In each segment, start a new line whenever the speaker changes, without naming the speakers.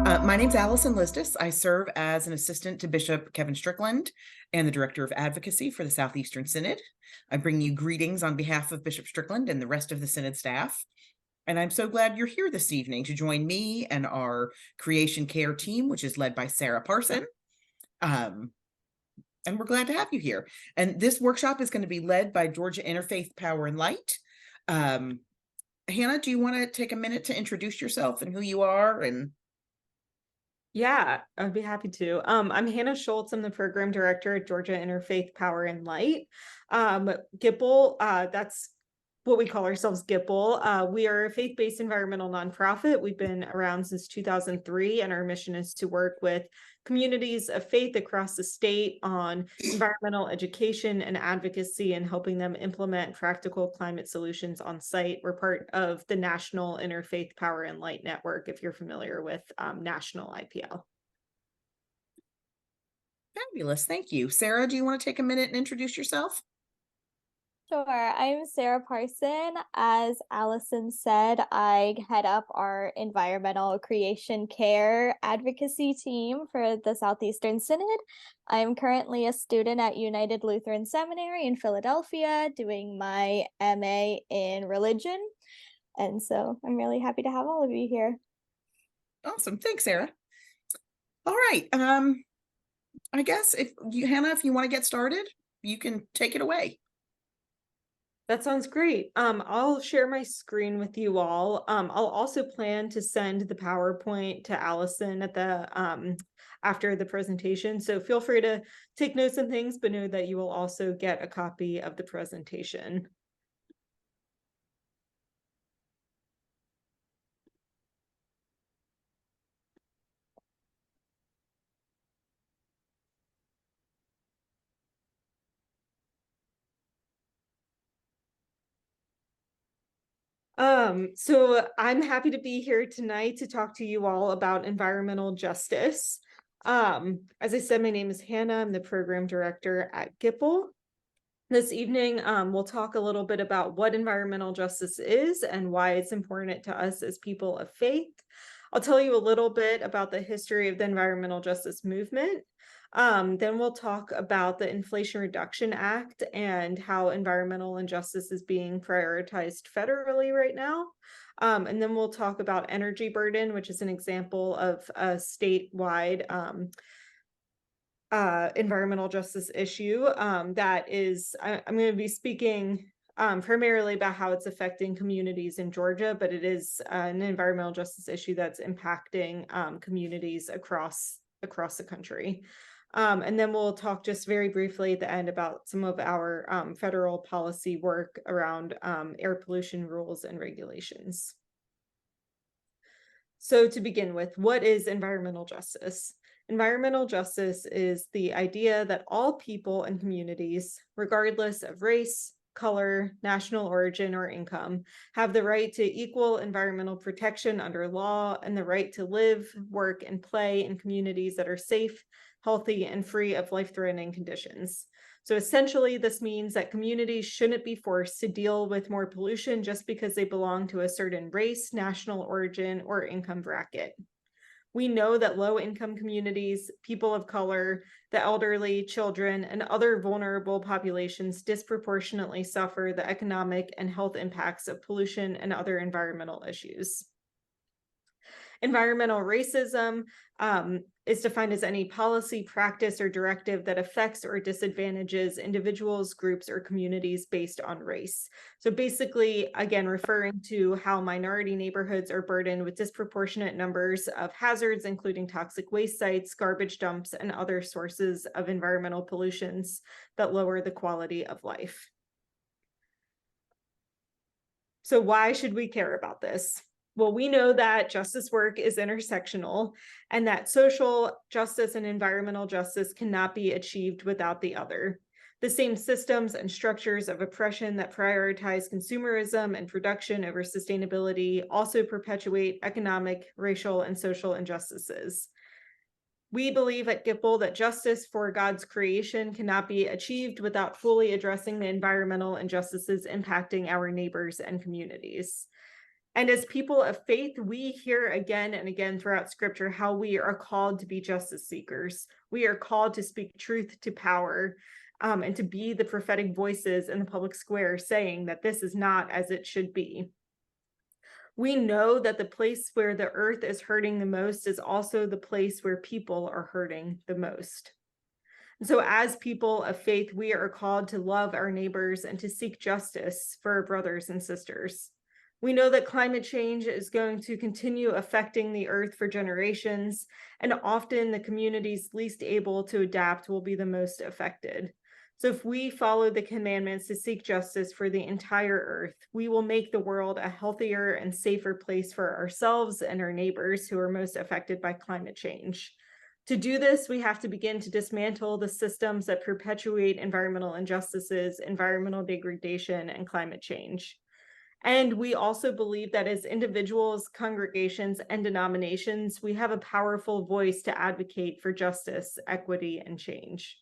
My name's Allison Listis. I serve as an assistant to Bishop Kevin Strickland and the Director of Advocacy for the Southeastern Synod. I bring you greetings on behalf of Bishop Strickland and the rest of the Synod staff. And I'm so glad you're here this evening to join me and our creation care team, which is led by Sarah Parson. And we're glad to have you here. And this workshop is going to be led by Georgia Interfaith Power and Light. Hannah, do you want to take a minute to introduce yourself and who you are?
Yeah, I'd be happy to. I'm Hannah Schultz. I'm the program director at Georgia Interfaith Power and Light. GIPL, that's what we call ourselves, GIPL. We are a faith-based environmental nonprofit. We've been around since 2003, and our mission is to work with communities of faith across the state on environmental education and advocacy and helping them implement practical climate solutions on site. We're part of the National Interfaith Power and Light Network, if you're familiar with National IPL.
Fabulous. Thank you. Sarah, do you want to take a minute and introduce yourself?
Sure. I'm Sarah Parson. As Allison said, I head up our environmental creation care advocacy team for the Southeastern Synod. I'm currently a student at United Lutheran Seminary in Philadelphia doing my MA in religion. And so I'm really happy to have all of you here.
Awesome. Thanks, Sarah. All right. I guess Hannah, if you want to get started, you can take it away.
That sounds great. I'll share my screen with you all. I'll also plan to send the PowerPoint to Allison at the after the presentation. So feel free to take notes and things, but know that you will also get a copy of the presentation. So I'm happy to be here tonight to talk to you all about environmental justice. As I said, my name is Hannah. I'm the program director at GIPL. This evening, we'll talk a little bit about what environmental justice is and why it's important to us as people of faith. I'll tell you a little bit about the history of the environmental justice movement. Then we'll talk about the Inflation Reduction Act and how environmental injustice is being prioritized federally right now. And then we'll talk about energy burden, which is an example of a statewide environmental justice issue that is, I'm going to be speaking primarily about how it's affecting communities in Georgia, but it is an environmental justice issue that's impacting communities across the country. And then we'll talk just very briefly at the end about some of our federal policy work around air pollution rules and regulations. So to begin with, what is environmental justice? Environmental justice is the idea that all people and communities, regardless of race, color, national origin, or income, have the right to equal environmental protection under law and the right to live, work, and play in communities that are safe, healthy, and free of life-threatening conditions. So essentially, this means that communities shouldn't be forced to deal with more pollution just because they belong to a certain race, national origin, or income bracket. We know that low-income communities, people of color, the elderly, children, and other vulnerable populations disproportionately suffer the economic and health impacts of pollution and other environmental issues. Environmental racism is defined as any policy, practice, or directive that affects or disadvantages individuals, groups, or communities based on race. So basically, again, referring to how minority neighborhoods are burdened with disproportionate numbers of hazards, including toxic waste sites, garbage dumps, and other sources of environmental pollutions that lower the quality of life. So why should we care about this? Well, we know that justice work is intersectional and that social justice and environmental justice cannot be achieved without the other. The same systems and structures of oppression that prioritize consumerism and production over sustainability also perpetuate economic, racial, and social injustices. We believe at GIPL that justice for God's creation cannot be achieved without fully addressing the environmental injustices impacting our neighbors and communities. And as people of faith, we hear again and again throughout scripture how we are called to be justice seekers. We are called to speak truth to power, and to be the prophetic voices in the public square saying that this is not as it should be. We know that the place where the earth is hurting the most is also the place where people are hurting the most. So as people of faith, we are called to love our neighbors and to seek justice for our brothers and sisters. We know that climate change is going to continue affecting the earth for generations, and often the communities least able to adapt will be the most affected. So if we follow the commandments to seek justice for the entire earth, we will make the world a healthier and safer place for ourselves and our neighbors who are most affected by climate change. To do this, we have to begin to dismantle the systems that perpetuate environmental injustices, environmental degradation, and climate change. And we also believe that as individuals, congregations, and denominations, we have a powerful voice to advocate for justice, equity, and change.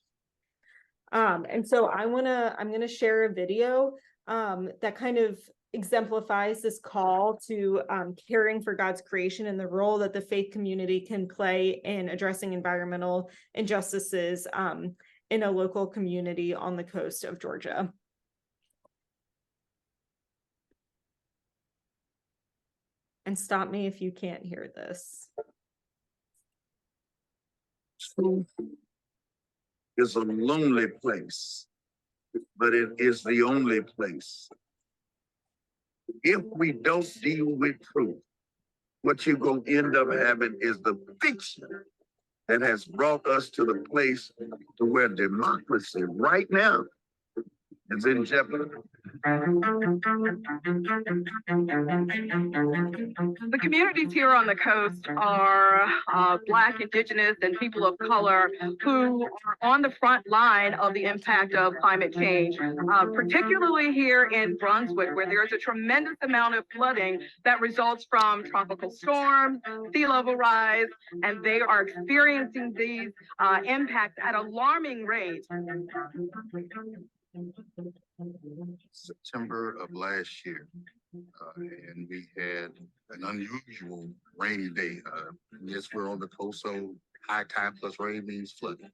And so I'm gonna share a video that kind of exemplifies this call to caring for God's creation and the role that the faith community can play in addressing environmental injustices in a local community on the coast of Georgia. And stop me if you can't hear this.
It's a lonely place, but it is the only place. If we don't deal with truth, what you're going to end up having is the fiction that has brought us to the place to where democracy right now is in jeopardy.
The communities here on the coast are Black, Indigenous, and people of color who are on the front line of the impact of climate change, particularly here in Brunswick, where there's a tremendous amount of flooding that results from tropical storms, sea level rise, and they are experiencing these impacts at alarming rates.
September of last year, and we had an unusual rainy day. Yes, we're on the coast, so high tide plus rain means flooding.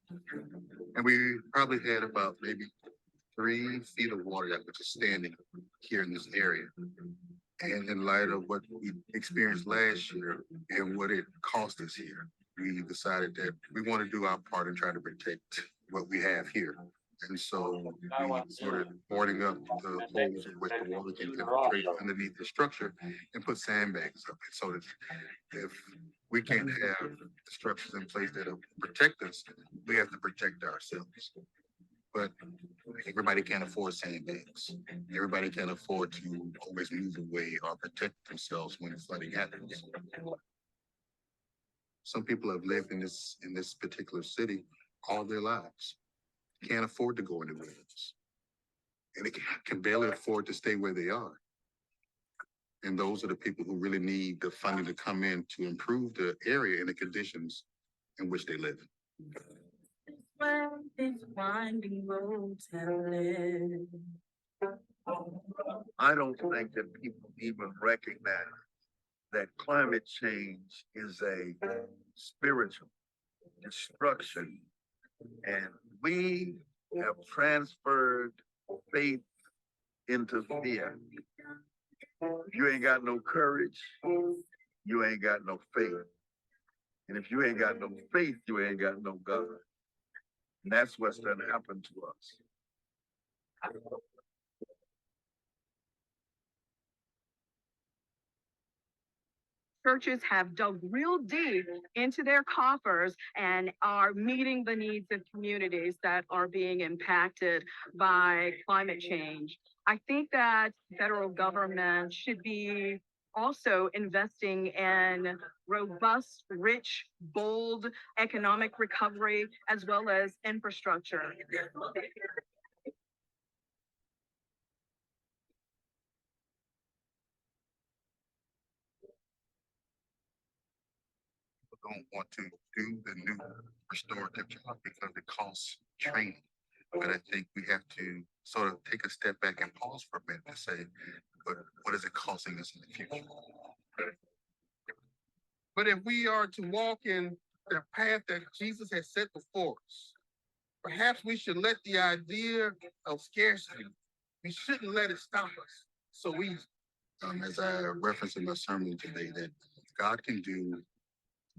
And we probably had about maybe 3 feet of water that was just standing here in this area. And in light of what we experienced last year and what it cost us here, we decided that we want to do our part and try to protect what we have here. And so we started boarding up the holes in which the water can infiltrate underneath the structure and put sandbags up. So that if we can't have structures in place that will protect us, we have to protect ourselves. But everybody can't afford sandbags. Everybody can't afford to always move away or protect themselves when flooding happens. Some people have lived in this particular city all their lives. Can't afford to go into wilderness, and they can barely afford to stay where they are. And those are the people who really need the funding to come in to improve the area and the conditions in which they live. I don't think that people even recognize that climate change is a spiritual destruction, and we have transferred faith into fear. You ain't got no courage, you ain't got no faith. And if you ain't got no faith, you ain't got no God. And that's what's done happened to us.
Churches have dug real deep into their coffers and are meeting the needs of communities that are being impacted by climate change. I think that federal government should be also investing in robust, rich, bold economic recovery, as well as infrastructure.
Don't want to do the new restorative job because it costs training. But I think we have to sort of take a step back and pause for a minute and say, but what is it costing us in the future? But if we are to walk in the path that Jesus has set before us, perhaps we should let the idea of scarcity, we shouldn't let it stop us. So as I referenced in my sermon today, that God can do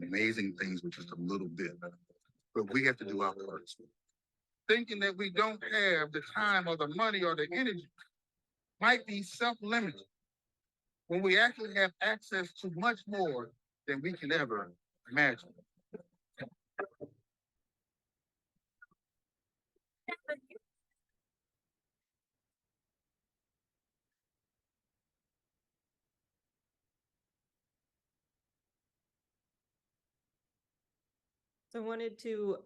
amazing things with just a little bit, but we have to do our part. Thinking that we don't have the time or the money or the energy might be self-limiting when we actually have access to much more than we can ever imagine.
So I wanted to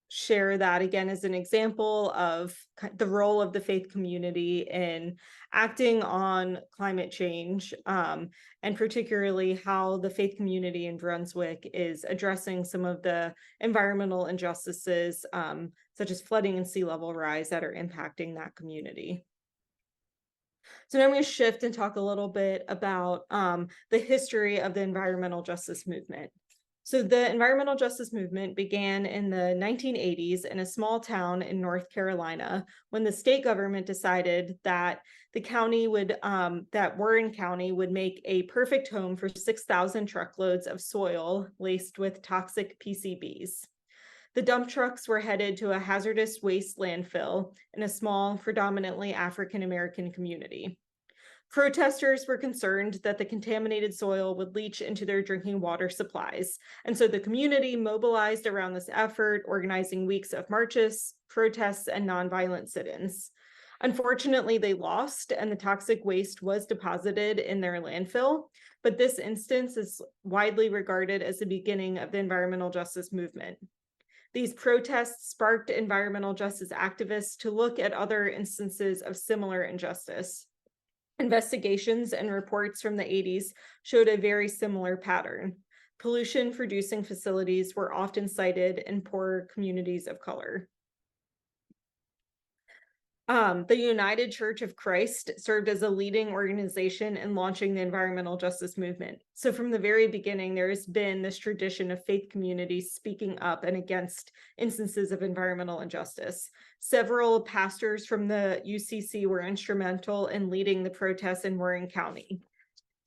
share that again as an example of the role of the faith community in acting on climate change, and particularly how the faith community in Brunswick is addressing some of the environmental injustices, such as flooding and sea level rise, that are impacting that community. So now I'm going to shift and talk a little bit about the history of the environmental justice movement. So the environmental justice movement began in the 1980s in a small town in North Carolina when the state government decided that the county would, that Warren County would make a perfect home for 6,000 truckloads of soil laced with toxic PCBs. The dump trucks were headed to a hazardous waste landfill in a small, predominantly African-American community. Protesters were concerned that the contaminated soil would leach into their drinking water supplies, and so the community mobilized around this effort, organizing weeks of marches, protests, and nonviolent sit-ins. Unfortunately, they lost, and the toxic waste was deposited in their landfill, but this instance is widely regarded as the beginning of the environmental justice movement. These protests sparked environmental justice activists to look at other instances of similar injustice. Investigations and reports from the 80s showed a very similar pattern. Pollution-producing facilities were often cited in poorer communities of color. The United Church of Christ served as a leading organization in launching the environmental justice movement. So from the very beginning, there has been this tradition of faith communities speaking up and against instances of environmental injustice. Several pastors from the UCC were instrumental in leading the protests in Warren County.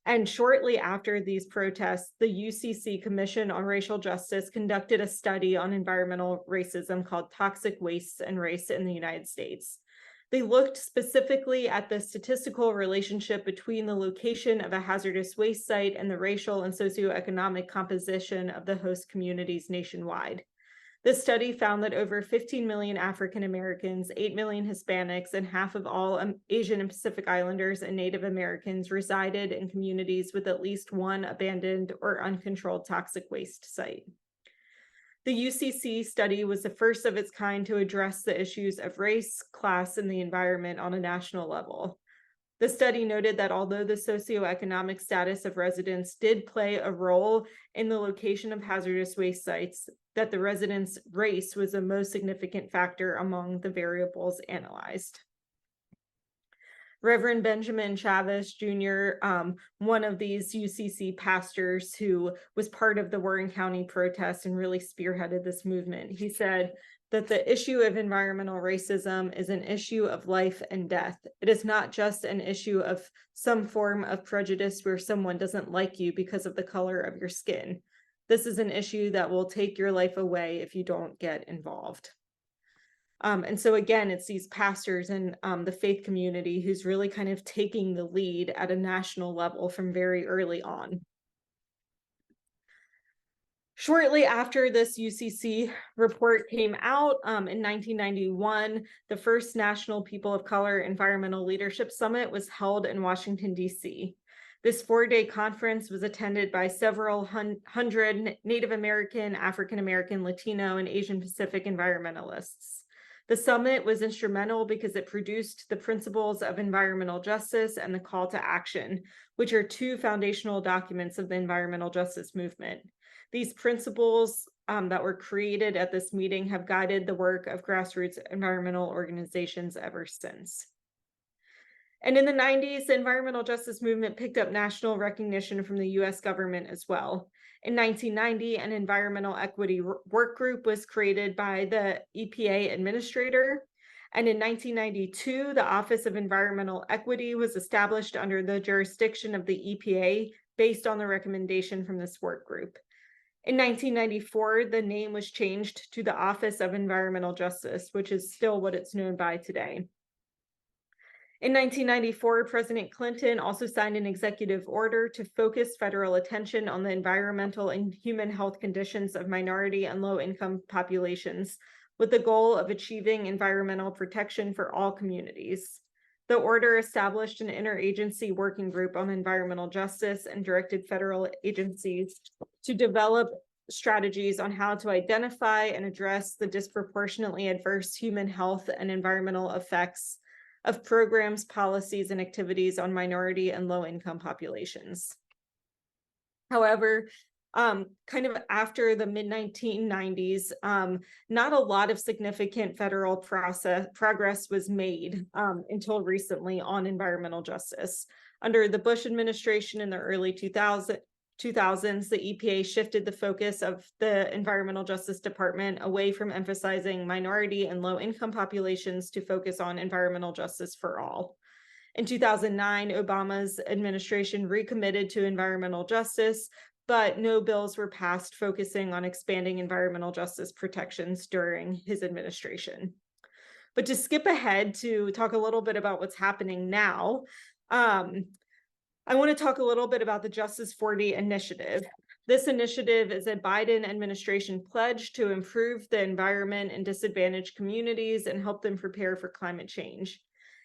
And shortly after these protests, the UCC Commission on Racial Justice conducted a study on environmental racism called Toxic Wastes and Race in the United States. They looked specifically at the statistical relationship between the location of a hazardous waste site and the racial and socioeconomic composition of the host communities nationwide. This study found that over 15 million African Americans, 8 million Hispanics, and half of all Asian and Pacific Islanders and Native Americans resided in communities with at least one abandoned or uncontrolled toxic waste site. The UCC study was the first of its kind to address the issues of race, class, and the environment on a national level. The study noted that although the socioeconomic status of residents did play a role in the location of hazardous waste sites, that the residents' race was the most significant factor among the variables analyzed. Reverend Benjamin Chavez Jr., one of these UCC pastors who was part of the Warren County protest and really spearheaded this movement, he said that the issue of environmental racism is an issue of life and death. It is not just an issue of some form of prejudice where someone doesn't like you because of the color of your skin. This is an issue that will take your life away if you don't get involved. And so again, it's these pastors and the faith community who's really kind of taking the lead at a national level from very early on. Shortly after this UCC report came out in 1991, the first National People of Color Environmental Leadership Summit was held in Washington, D.C. This 4-day conference was attended by several hundred Native American, African American, Latino, and Asian Pacific environmentalists. The summit was instrumental because it produced the principles of environmental justice and the call to action, which are two foundational documents of the environmental justice movement. These principles that were created at this meeting have guided the work of grassroots environmental organizations ever since. And in the 90s, the environmental justice movement picked up national recognition from the US government as well. In 1990, an environmental equity work group was created by the EPA administrator. And in 1992, the Office of Environmental Equity was established under the jurisdiction of the EPA based on the recommendation from this work group. In 1994, the name was changed to the Office of Environmental Justice, which is still what it's known by today. In 1994, President Clinton also signed an executive order to focus federal attention on the environmental and human health conditions of minority and low-income populations, with the goal of achieving environmental protection for all communities. The order established an interagency working group on environmental justice and directed federal agencies to develop strategies on how to identify and address the disproportionately adverse human health and environmental effects of programs, policies, and activities on minority and low-income populations. However, kind of after the mid-1990s, not a lot of significant federal progress was made until recently on environmental justice. Under the Bush administration in the early 2000s, the EPA shifted the focus of the Environmental Justice Department away from emphasizing minority and low-income populations to focus on environmental justice for all. In 2009, Obama's administration recommitted to environmental justice, but no bills were passed focusing on expanding environmental justice protections during his administration. But to skip ahead to talk a little bit about what's happening now, I want to talk a little bit about the Justice 40 initiative. This initiative is a Biden administration pledge to improve the environment in disadvantaged communities and help them prepare for climate change.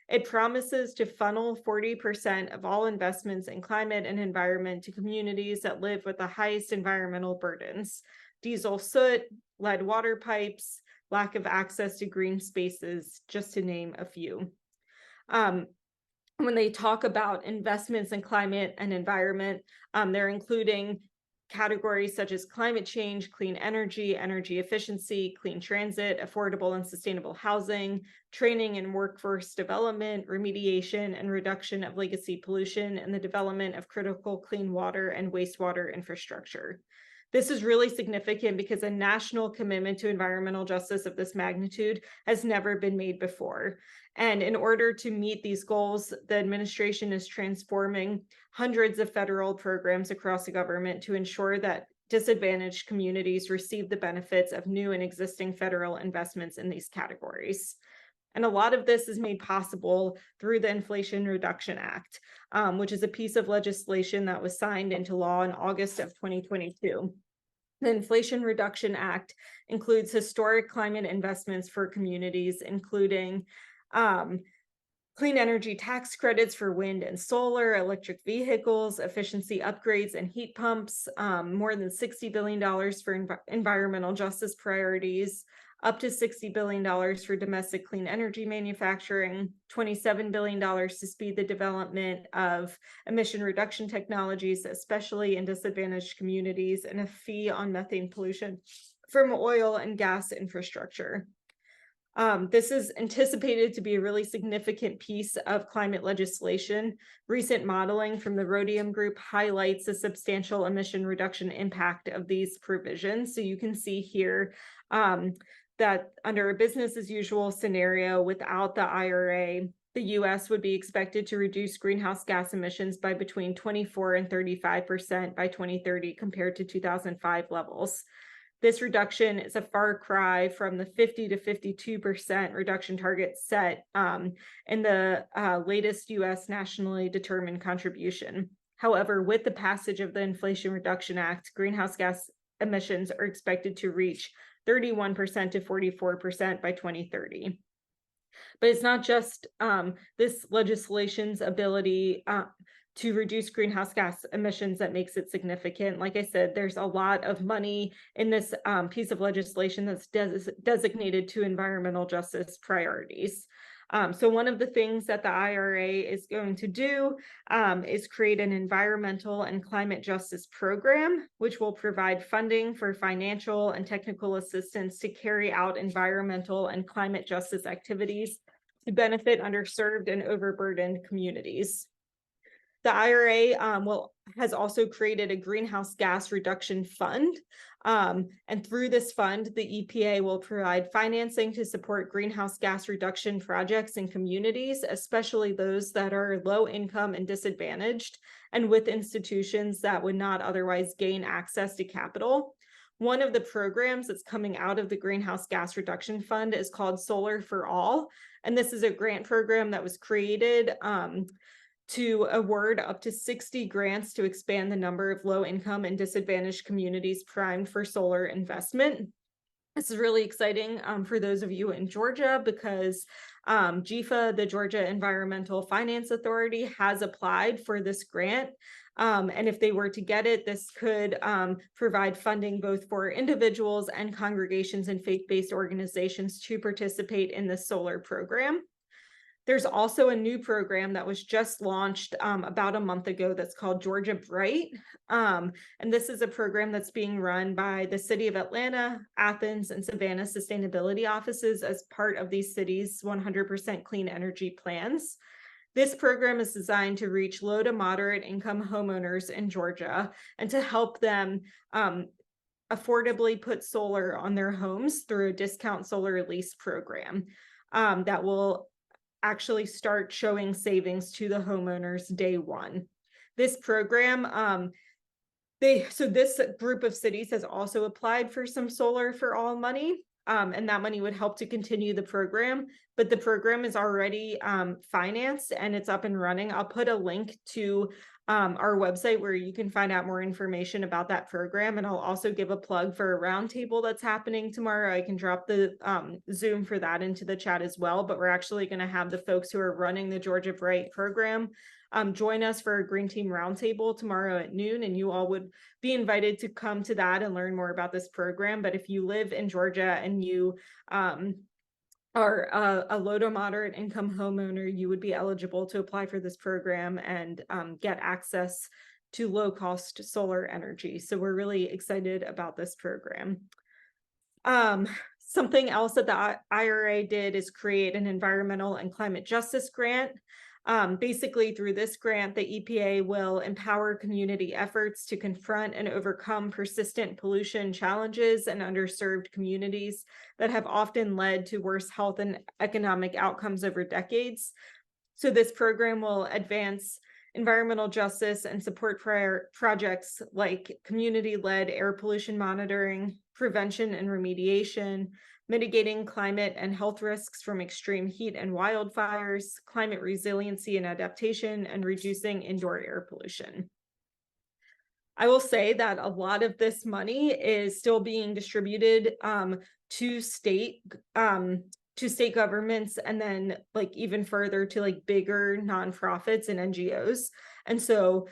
It promises to funnel 40% of all investments in climate and environment to communities that live with the highest environmental burdens: diesel soot, lead water pipes, lack of access to green spaces, just to name a few. When they talk about investments in climate and environment, they're including categories such as climate change, clean energy, energy efficiency, clean transit, affordable and sustainable housing, training and workforce development, remediation and reduction of legacy pollution, and the development of critical clean water and wastewater infrastructure. This is really significant because a national commitment to environmental justice of this magnitude has never been made before. And in order to meet these goals, the administration is transforming hundreds of federal programs across the government to ensure that disadvantaged communities receive the benefits of new and existing federal investments in these categories. And a lot of this is made possible through the Inflation Reduction Act, which is a piece of legislation that was signed into law in August of 2022. The Inflation Reduction Act includes historic climate investments for communities, including clean energy tax credits for wind and solar, electric vehicles, efficiency upgrades and heat pumps, more than $60 billion for environmental justice priorities, up to $60 billion for domestic clean energy manufacturing, $27 billion to speed the development of emission reduction technologies, especially in disadvantaged communities, and a fee on methane pollution from oil and gas infrastructure. This is anticipated to be a really significant piece of climate legislation. Recent modeling from the Rhodium Group highlights the substantial emission reduction impact of these provisions. So you can see here that under a business as usual scenario without the IRA, the US would be expected to reduce greenhouse gas emissions by between 24 and 35% by 2030 compared to 2005 levels. This reduction is a far cry from the 50 to 52% reduction target set in the latest US nationally determined contribution. However, with the passage of the Inflation Reduction Act, greenhouse gas emissions are expected to reach 31% to 44% by 2030. But it's not just this legislation's ability to reduce greenhouse gas emissions that makes it significant. Like I said, there's a lot of money in this piece of legislation that's designated to environmental justice priorities. So one of the things that the IRA is going to do is create an environmental and climate justice program, which will provide funding for financial and technical assistance to carry out environmental and climate justice activities to benefit underserved and overburdened communities. The IRA has also created a greenhouse gas reduction fund. And through this fund, the EPA will provide financing to support greenhouse gas reduction projects in communities, especially those that are low income and disadvantaged, and with institutions that would not otherwise gain access to capital. One of the programs that's coming out of the Greenhouse Gas Reduction Fund is called Solar for All. And this is a grant program that was created to award up to 60 grants to expand the number of low-income and disadvantaged communities primed for solar investment. This is really exciting for those of you in Georgia because GEFA, the Georgia Environmental Finance Authority, has applied for this grant. And if they were to get it, this could provide funding both for individuals and congregations and faith-based organizations to participate in the solar program. There's also a new program that was just launched about a month ago that's called Georgia Bright. And this is a program that's being run by the City of Atlanta, Athens, and Savannah sustainability offices as part of these cities' 100% clean energy plans. This program is designed to reach low to moderate income homeowners in Georgia and to help them affordably put solar on their homes through a discount solar lease program that will actually start showing savings to the homeowners day one. This program, this group of cities has also applied for some Solar for All money, and that money would help to continue the program, but the program is already financed and it's up and running. I'll put a link to our website where you can find out more information about that program. And I'll also give a plug for a roundtable that's happening tomorrow. I can drop the Zoom for that into the chat as well, but we're actually going to have the folks who are running the Georgia Bright program join us for a Green Team Roundtable tomorrow at noon, and you all would be invited to come to that and learn more about this program. But if you live in Georgia and you are a low to moderate income homeowner, you would be eligible to apply for this program and get access to low cost solar energy. So we're really excited about this program. Something else that the IRA did is create an environmental and climate justice grant. Basically, through this grant, the EPA will empower community efforts to confront and overcome persistent pollution challenges in underserved communities that have often led to worse health and economic outcomes over decades. So this program will advance environmental justice and support projects like community-led air pollution monitoring, prevention and remediation, mitigating climate and health risks from extreme heat and wildfires, climate resiliency and adaptation, and reducing indoor air pollution. I will say that a lot of this money is still being distributed to state governments, and then like even further to like bigger nonprofits and NGOs. And so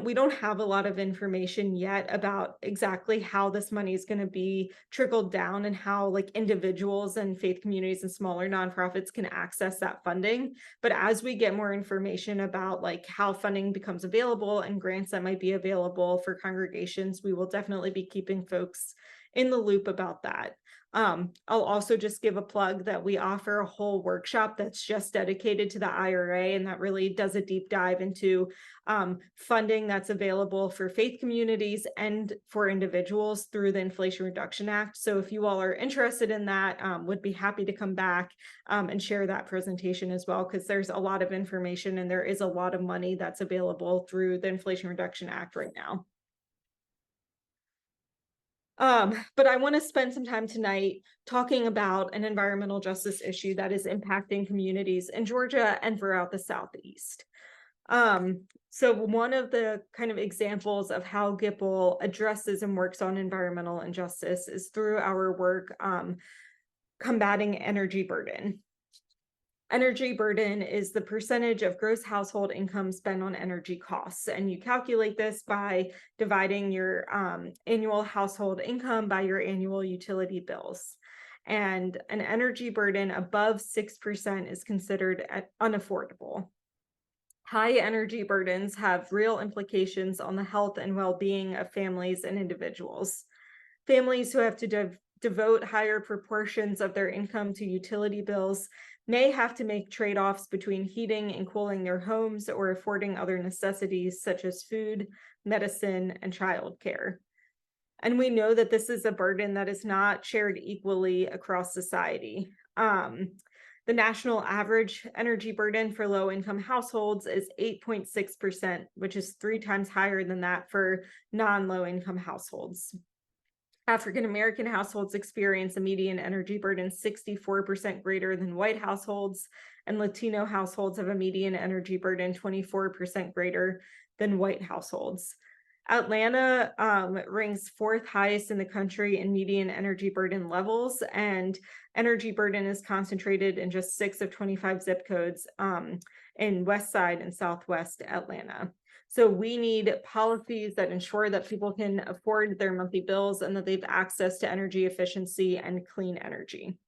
we don't have a lot of information yet about exactly how this money is going to be trickled down and how like individuals and faith communities and smaller nonprofits can access that funding. But as we get more information about like how funding becomes available and grants that might be available for congregations, we will definitely be keeping folks in the loop about that. I'll also just give a plug that we offer a whole workshop that's just dedicated to the IRA, and that really does a deep dive into funding that's available for faith communities and for individuals through the Inflation Reduction Act. So if you all are interested in that, would be happy to come back and share that presentation as well, because there's a lot of information and there is a lot of money that's available through the Inflation Reduction Act right now. But I want to spend some time tonight talking about an environmental justice issue that is impacting communities in Georgia and throughout the Southeast. So one of the kind of examples of how GIPL addresses and works on environmental injustice is through our work combating energy burden. Energy burden is the percentage of gross household income spent on energy costs. And you calculate this by dividing your annual household income by your annual utility bills. and an energy burden above 6% is considered unaffordable. High energy burdens have real implications on the health and well-being of families and individuals. Families who have to devote higher proportions of their income to utility bills may have to make trade-offs between heating and cooling their homes or affording other necessities such as food, medicine, and childcare. And we know that this is a burden that is not shared equally across society. The national average energy burden for low-income households is 8.6%, which is 3 times higher than that for non-low-income households. African American households experience a median energy burden 64% greater than white households, and Latino households have a median energy burden 24% greater than white households. Atlanta ranks 4th highest in the country in median energy burden levels, and energy burden is concentrated in just 6 of 25 zip codes in West Side and Southwest Atlanta. So we need policies that ensure that people can afford their monthly bills and that they have access to energy efficiency and clean energy.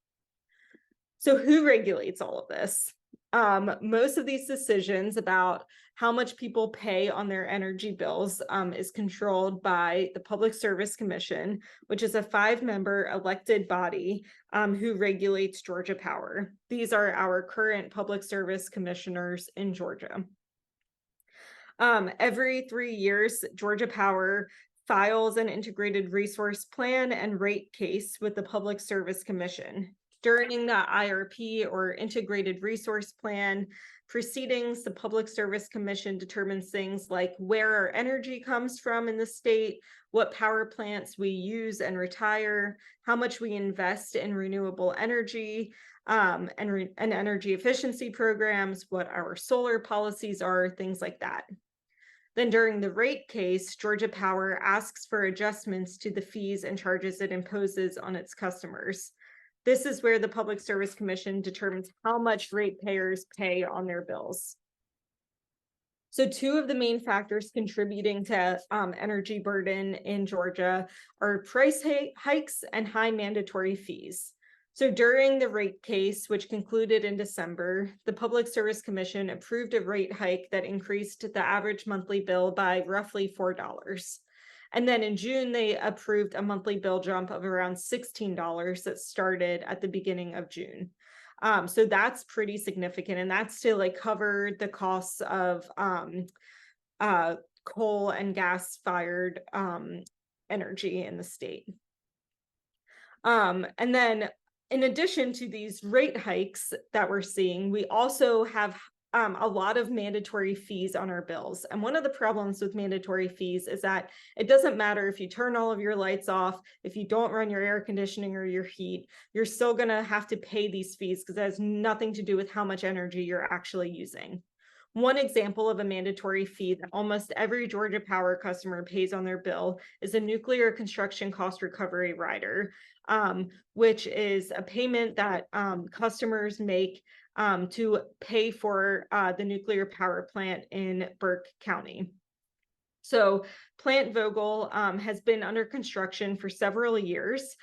So who regulates all of this? Most of these decisions about how much people pay on their energy bills is controlled by the Public Service Commission, which is a 5-member elected body who regulates Georgia Power. These are our current public service commissioners in Georgia. Every 3 years, Georgia Power files an integrated resource plan and rate case with the Public Service Commission. During the IRP or integrated resource plan proceedings, the Public Service Commission determines things like where our energy comes from in the state, what power plants we use and retire, how much we invest in renewable energy, and energy efficiency programs, what our solar policies are, things like that. Then during the rate case, Georgia Power asks for adjustments to the fees and charges it imposes on its customers. This is where the Public Service Commission determines how much ratepayers pay on their bills. So 2 of the main factors contributing to energy burden in Georgia are price hikes and high mandatory fees. So during the rate case, which concluded in December, the Public Service Commission approved a rate hike that increased the average monthly bill by roughly $4. And then in June, they approved a monthly bill jump of around $16 that started at the beginning of June. So that's pretty significant, and that's to cover the costs of coal and gas-fired energy in the state. And then in addition to these rate hikes that we're seeing, we also have a lot of mandatory fees on our bills. And one of the problems with mandatory fees is that it doesn't matter if you turn all of your lights off, if you don't run your air conditioning or your heat, you're still gonna have to pay these fees because it has nothing to do with how much energy you're actually using. One example of a mandatory fee that almost every Georgia Power customer pays on their bill is a nuclear construction cost recovery rider, which is a payment that customers make to pay for the nuclear power plant in Burke County. So Plant Vogel has been under construction for several years,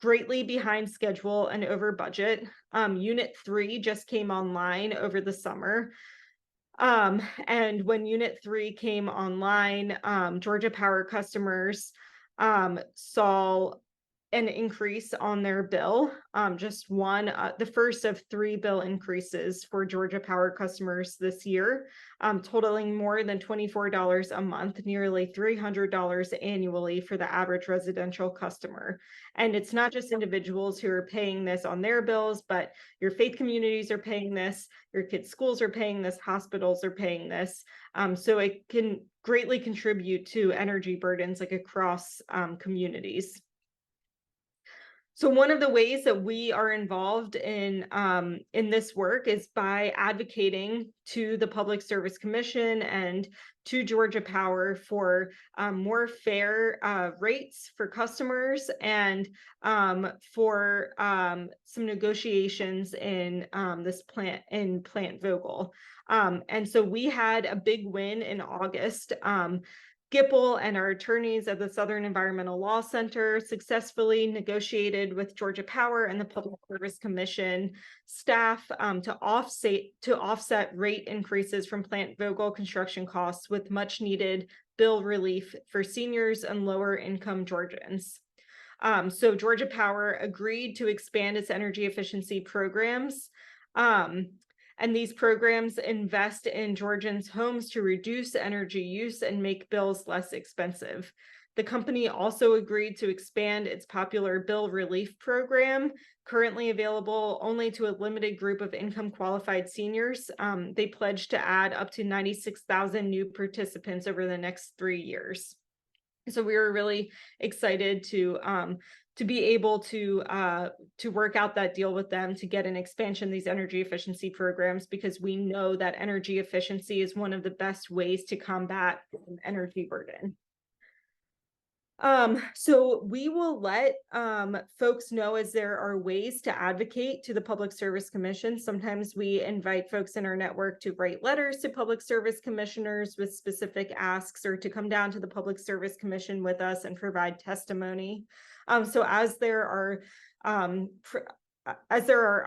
greatly behind schedule and over budget. Unit 3 just came online over the summer. And when Unit 3 came online, Georgia Power customers saw an increase on their bill, just one, the first of 3 bill increases for Georgia Power customers this year, totaling more than $24 a month, nearly $300 annually for the average residential customer. And it's not just individuals who are paying this on their bills, but your faith communities are paying this, your kids' schools are paying this, hospitals are paying this. So it can greatly contribute to energy burdens across communities. So one of the ways that we are involved in this work is by advocating to the Public Service Commission and to Georgia Power for more fair rates for customers and for some negotiations in this plant in Plant Vogel. And so we had a big win in August. GIPL and our attorneys at the Southern Environmental Law Center successfully negotiated with Georgia Power and the Public Service Commission staff to offset rate increases from Plant Vogtle construction costs with much needed bill relief for seniors and lower income Georgians. So Georgia Power agreed to expand its energy efficiency programs. And these programs invest in Georgians' homes to reduce energy use and make bills less expensive. The company also agreed to expand its popular bill relief program, currently available only to a limited group of income qualified seniors. They pledged to add up to 96,000 new participants over the next 3 years. So we were really excited to be able to work out that deal with them to get an expansion of these energy efficiency programs, because we know that energy efficiency is one of the best ways to combat energy burden. So we will let folks know as there are ways to advocate to the Public Service Commission. Sometimes we invite folks in our network to write letters to public service commissioners with specific asks, or to come down to the Public Service Commission with us and provide testimony. So as there are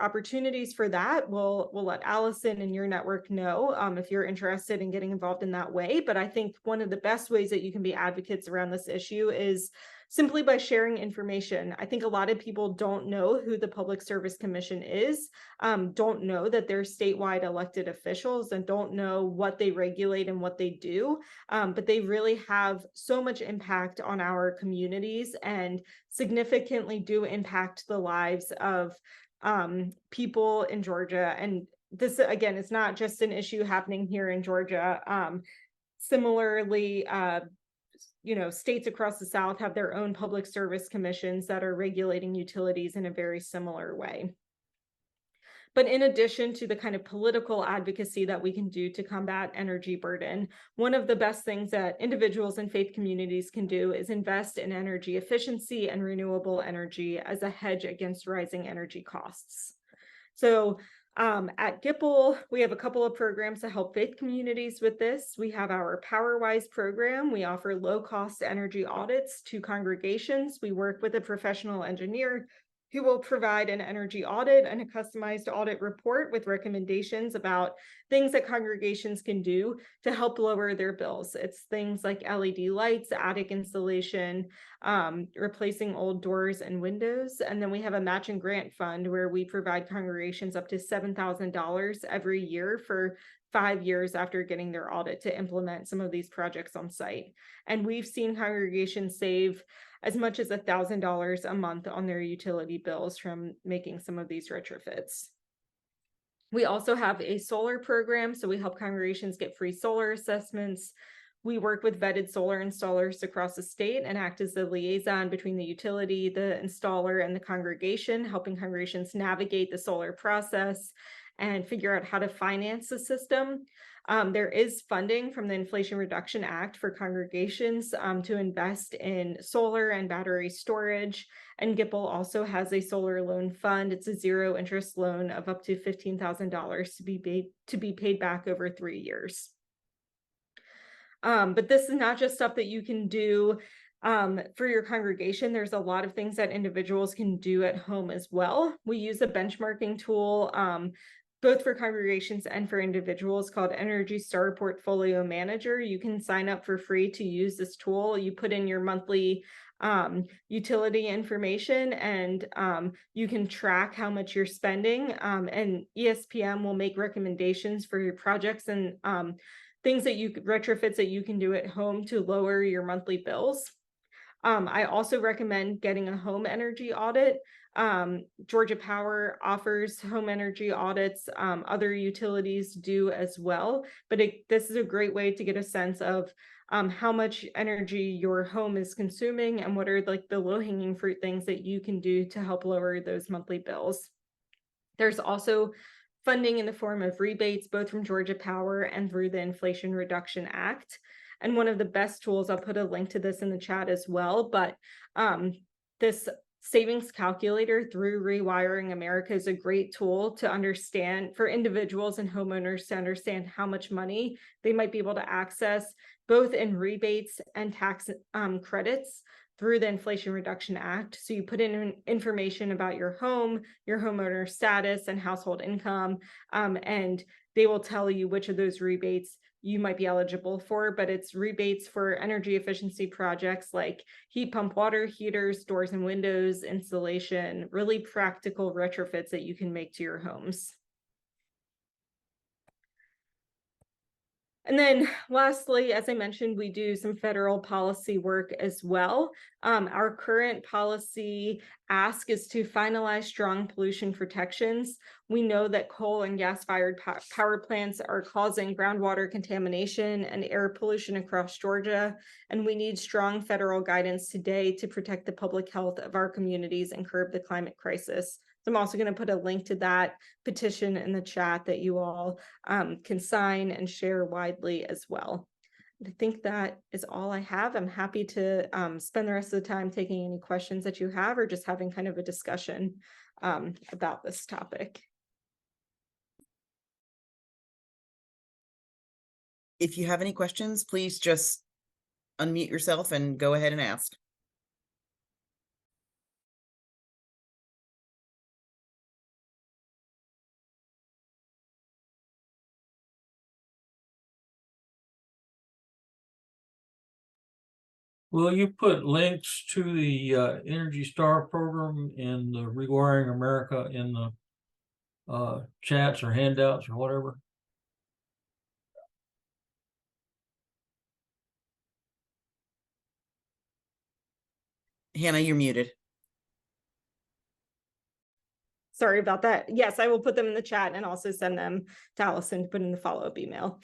opportunities for that, we'll let Allison and your network know if you're interested in getting involved in that way. But I think one of the best ways that you can be advocates around this issue is simply by sharing information. I think a lot of people don't know who the Public Service Commission is, don't know that they're statewide elected officials, and don't know what they regulate and what they do. But they really have so much impact on our communities and significantly do impact the lives of people in Georgia. And this, again, is not just an issue happening here in Georgia. Similarly, states across the South have their own public service commissions that are regulating utilities in a very similar way. But in addition to the kind of political advocacy that we can do to combat energy burden, one of the best things that individuals and faith communities can do is invest in energy efficiency and renewable energy as a hedge against rising energy costs. So at GIPL, we have a couple of programs to help faith communities with this. We have our PowerWise program. We offer low-cost energy audits to congregations. We work with a professional engineer who will provide an energy audit and a customized audit report with recommendations about things that congregations can do to help lower their bills. It's things like LED lights, attic insulation, replacing old doors and windows. And then we have a matching grant fund where we provide congregations up to $7,000 every year for 5 years after getting their audit to implement some of these projects on site. And we've seen congregations save as much as $1,000 a month on their utility bills from making some of these retrofits. We also have a solar program, so we help congregations get free solar assessments. We work with vetted solar installers across the state and act as the liaison between the utility, the installer, and the congregation, helping congregations navigate the solar process and figure out how to finance the system. There is funding from the Inflation Reduction Act for congregations to invest in solar and battery storage. And GIPL also has a solar loan fund. It's a zero interest loan of up to $15,000 to be paid back over 3 years. But this is not just stuff that you can do for your congregation. There's a lot of things that individuals can do at home as well. We use a benchmarking tool both for congregations and for individuals called Energy Star Portfolio Manager. You can sign up for free to use this tool. You put in your monthly utility information, and you can track how much you're spending, and ESPM will make recommendations for your projects and things that retrofits that you can do at home to lower your monthly bills. I also recommend getting a home energy audit. Georgia Power offers home energy audits. Other utilities do as well, but this is a great way to get a sense of how much energy your home is consuming and what are like the low-hanging fruit things that you can do to help lower those monthly bills. There's also funding in the form of rebates, both from Georgia Power and through the Inflation Reduction Act. And one of the best tools, I'll put a link to this in the chat as well, but this savings calculator through Rewiring America is a great tool to understand for individuals and homeowners to understand how much money they might be able to access, both in rebates and tax credits through the Inflation Reduction Act. So you put in information about your home, your homeowner status, and household income, and they will tell you which of those rebates you might be eligible for, but it's rebates for energy efficiency projects like heat pump water heaters, doors and windows, installation, really practical retrofits that you can make to your homes. And then lastly, as I mentioned, we do some federal policy work as well. Our current policy ask is to finalize strong pollution protections. We know that coal and gas-fired power plants are causing groundwater contamination and air pollution across Georgia, and we need strong federal guidance today to protect the public health of our communities and curb the climate crisis. So I'm also going to put a link to that petition in the chat that you all can sign and share widely as well. I think that is all I have. I'm happy to spend the rest of the time taking any questions that you have or just having kind of a discussion about this topic.
If you have any questions, please just unmute yourself and go ahead and ask.
Will you put links to the Energy Star program and the Rewiring America in the chats or handouts or whatever?
Hannah, you're muted.
Sorry about that. Yes, I will put them in the chat and also send them to Allison to put in the follow-up email.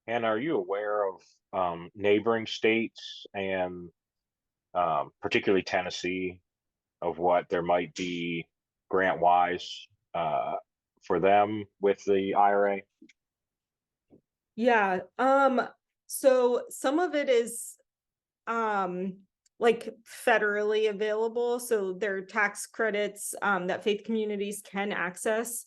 And are you aware of neighboring states and particularly Tennessee of what there might be grant wise for them with the IRA?
Yeah, so some of it is like federally available. So there are tax credits that faith communities can access.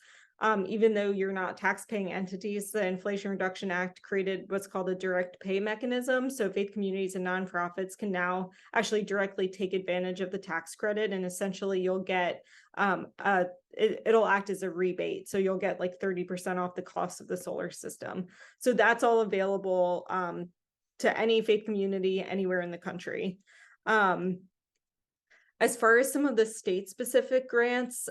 Even though you're not tax-paying entities, the Inflation Reduction Act created what's called a direct pay mechanism. So faith communities and nonprofits can now actually directly take advantage of the tax credit, and essentially you'll get it'll act as a rebate. So you'll get like 30% off the cost of the solar system. So that's all available to any faith community anywhere in the country. As far as some of the state-specific grants,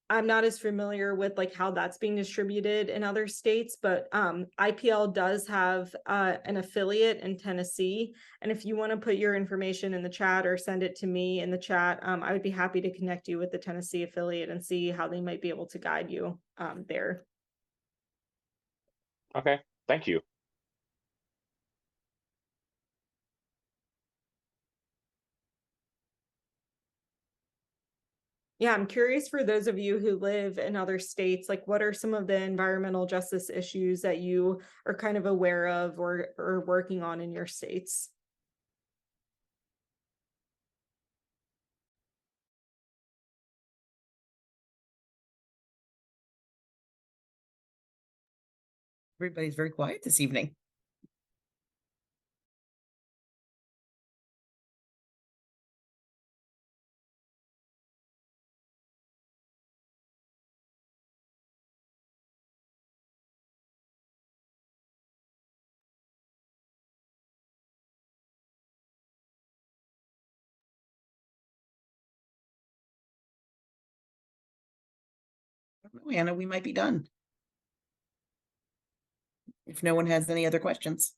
I'm not as familiar with like how that's being distributed in other states, but IPL does have an affiliate in Tennessee. And if you want to put your information in the chat or send it to me in the chat, I would be happy to connect you with the Tennessee affiliate and see how they might be able to guide you there.
Okay, thank you.
Yeah, I'm curious for those of you who live in other states, like what are some of the environmental justice issues that you are kind of aware of or working on in your states?
Everybody's very quiet this evening. I don't know, Anna, we might be done. If no one has any other questions.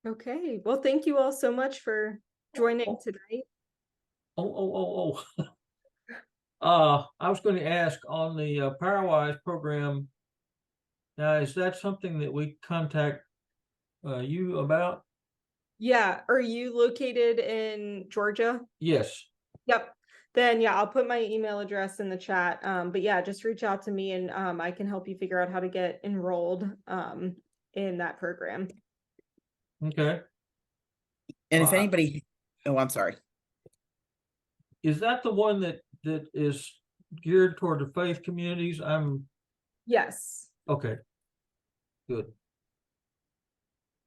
Okay, well, thank you all so much for joining tonight.
I was going to ask on the Powerwise program. Now, is that something that we contact you about?
Yeah, are you located in Georgia?
Yes.
Yep. Then yeah, I'll put my email address in the chat. But yeah, just reach out to me and I can help you figure out how to get enrolled in that program.
Okay.
And if
Well,
anybody, oh, I'm sorry.
is that the one that is geared toward the faith communities?
Yes.
Okay. Good.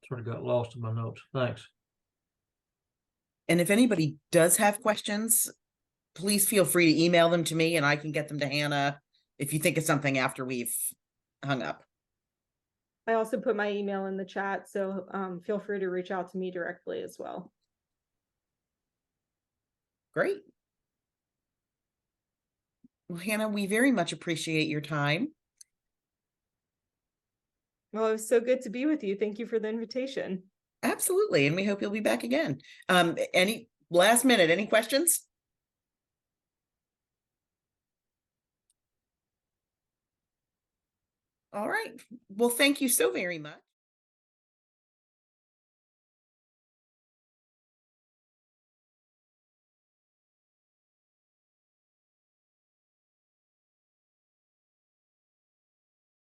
Sort of got lost in my notes. Thanks.
And if anybody does have questions, please feel free to email them to me and I can get them to Hannah if you think of something after we've hung up.
I also put my email in the chat, so feel free to reach out to me directly as well.
Great. Well, Hannah, we very much appreciate your time.
Well, it was so good to be with you. Thank you for the invitation.
Absolutely. And we hope you'll be back again. Any last minute, any questions? All right. Well, thank you so very much.